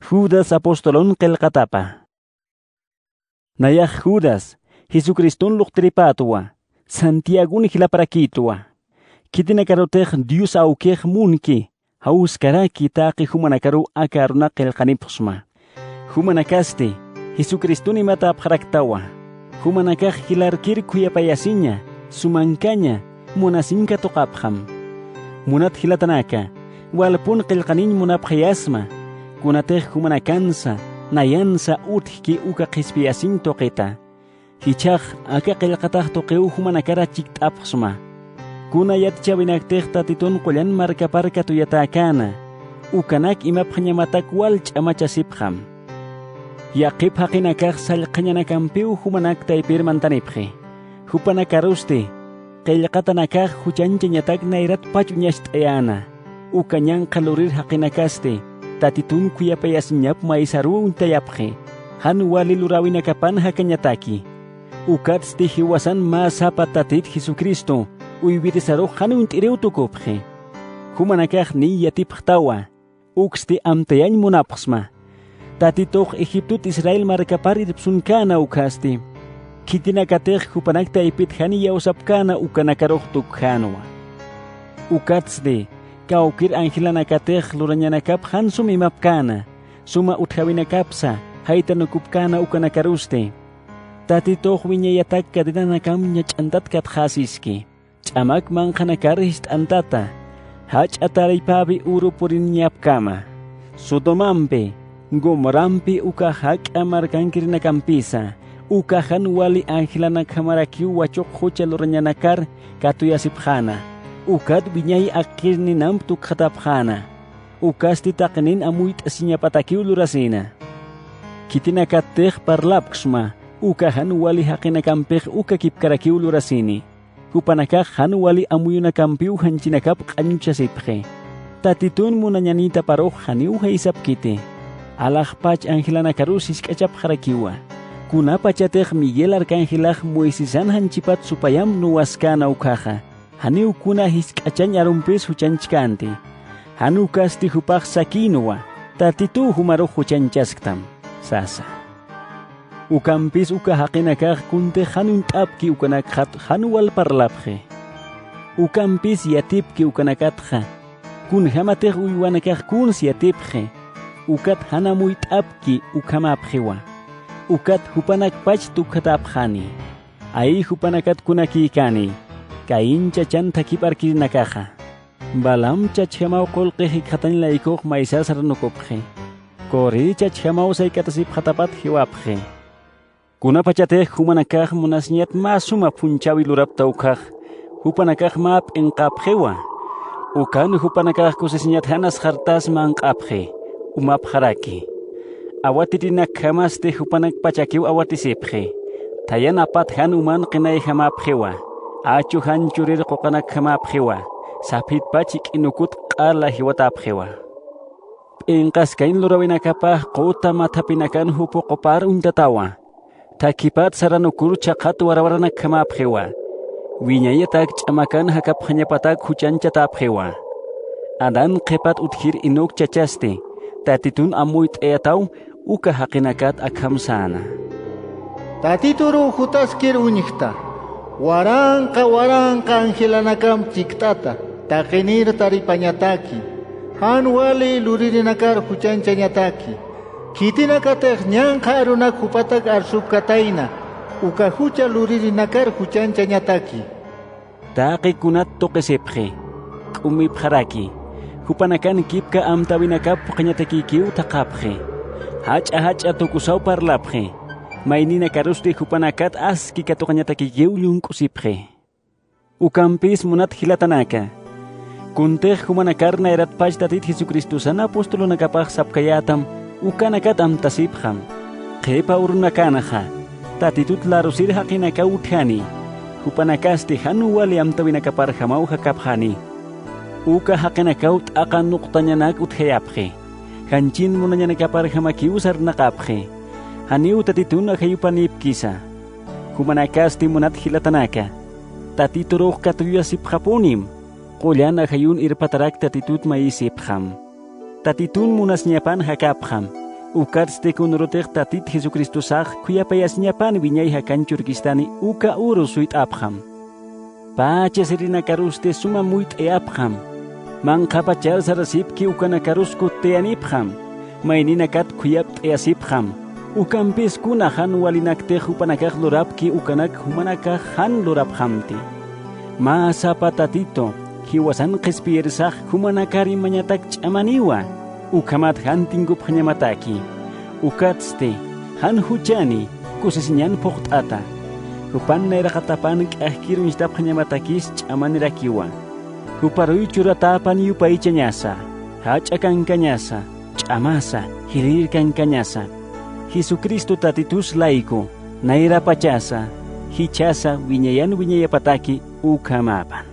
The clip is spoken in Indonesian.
Judas apostolon qelqatapa. Nayah Judas, Jesucriston luqtripatua, Santiago ni hilaparakitua. Kitinakarotek Dios aukej munki, hauskaraki taqi humanakaru akaruna qelqanipusma. Humanakaste, Jesucristun imata apharaktawa. Humanakaj hilarkir kuyapayasiña, sumankaña, munasinka toqapham. Munat hilatanaka, walpun qelqanin munapkhayasma. Kunatej humanakansa, nayansa utki uka qispiyasin toqita. Hichaq aka qelqataq toqeu humanakara chiktapsma. Kuna yatchabinaktej tatitun qullan markaparka tuyatakana. Ukanak imapkhanyamatak wal ch'amachasipkham. Yaqip haqinakaq sallqañanakampiu humanak taypir mantanipqi. Hupanakaruste, qellqatanakaq huchanchañatak nayrat pachuñasht'ayana. Ukañan qalurir haqinakaste, tatitun kuyapayasiñap maisaru untayapqi. Han wali lurawinakapan hakañataki. Ukatsti hiwasan masapa tatit Jesucristo, uybirisaru han unt'iriw tukupqi. Humanakaq ni yatipqtawa, uksti amtayañ munapqsma. Tatitoq Egiptut Israel markapar irpsunkana ukasti. Kitinakatej hupanakta ipithani yausapkana ukanakaroq tukhanwa. Ukatsde, kaukir angilanakatej lurañanakap hansum imapkana. Suma uthawinakapsa, haytanukupkana ukanakaruste. Tatitoq wiñayatak kadinanakam ñach'antat katjasiski. Ch'amak manqanakarist antata. Hach ataraypabi uru purinñapkama. Sodomampe, Gomorampi uka hak amarkankirnakampisa. Uka han wali angilanakhamarakiu wachok hucha lurañanakar katuyasipkhana. Ukat wiñay akirninam tukhatapkhana. Ukasti taqnin amuyt asiñapatakiu lurasina. Kitinakatej parlapksma. Uka han wali haqinakampej uka kipkarakiu lurasini. Hupanakaq han wali amuyunakampiu hanchinakap qanchasipkhe. Tatitun munañanita paroj haniu haisapkite. Alajpach angilanakarusis kachapjarakiwa. Kunapachatej Miguel Arcángelaj Moisisan hanchipat supayam nuwaskana ukaja. Haniu kuna hisk'achañ arumpis huchanchkanti. Hanu kasti hupaj sakinuwa. Tatitu humaruj huchanchasktam. Sasa. Ukampis uka haqinakaj kunte hanun t'apki ukanakjat hanuwal parlapje. Ukampis yatipki ukanakatja. Kun hamatej uywanakaj kun siatipje. Ukat hanamuy t'apki ukamapjewa. Ukat hupanak pach tukhatapjani. Ay hupanakat kunakikani. Kain chachan takiparkirinakaja. Balam chachemau kolqe hikatan laikoq maisasar nukopje. Kori chachemau saykatasip hatapat hiwapje. Kunapachatej humanakaj munasñat masuma punchawi lurapta ukaj. Hupanakaj map enqapjewa. Ukan hupanakaj kusisñat hanas hartas manqapje. Umap haraki. Awatirinak hamas te hupanak pachakiw awatisipje. Tayan apat han uman qinay hamapjewa. Achu han churir qoqanak hamapjewa. Sapit pachik inukut qala hiwatapjewa. Inqaskain lurawinakapaj qota matapinakan hupu qopar untatawa. Takipat saranukur chaqat warawaranak hamapjewa. Wiñayatak ch'amakan hakapjañapatak huchanchatapjewa. Adan qepat uthir inuk chachaste. Tatitun amuyt eyataw uka haqinakat akhamsana. Tatituru hutaskir uñiqta. Waranqa angilanakam chiktata. Taqinir taripañataki. Han wali luririnakar huchanchañataki. Kitinakatej ñanqa arunak hupatak arsupkatayna. Uka hucha luririnakar huchanchañataki. Taqi kunat toqesepje. K'umipjaraki. Hupanakan kipka amtawinakap qñatakikiw taqapje. Hacha tukusaw parlapje. Maynina karusti hupanakat aski katuqñatakikiw llunk'usipje. Ukampis munat hilatanaka. Kuntej humanakar nayrat pachtatit Jesucristo sana apostolonakapaj sapkayatam ukanakat amtasipjam. Qepa urunakanaja. Tatitut larusir haqinaka uthani. Hupanakaste hanu wali amtawinakaparjamaw hakapjani. Uka haqinakaut akan nuqtañanak uthayapje. Hanchin munañanakaparjamakiw sarnaqapje. Haniu tatitun akayupanipkisa. Humanakasti munat hilatanaka. Tatituruq katuyasipjapunim. Qullan akayun irpatarak tatitut maisipjam. Tatitun munasñapan hakapjam. Ukatste kunrotek tatit Jesucristo sag kuyapayasñapan viñay hakanchurkistani uka uru suit abham. Pacha serina karuste suma muit e abham. Man kapachar sarasipki ukana karusku teanibham. Mainina kat kuyapt e asibham. Ukampis kunahan walinakte hupanakak lorapki ukanak humanakak han loraphamti. Ma sapatatito hiwasan qespiersaq humanakari mañatak ch'amaniwa. Ukamat han tingup hanyamataki. Ukatste han huchani kusasiñan poqt'ata. Hupan nayraqatapan k'ahkirun ishtap hanyamatakis ch'amanirakiwa. Huparuy churatapan yupaychañasa. Hach'akankañasa. Ch'amasa hirirkankañasa. Jesucristo tatitus laico, naira pachasa, hichasa viñayapataki ukamapan.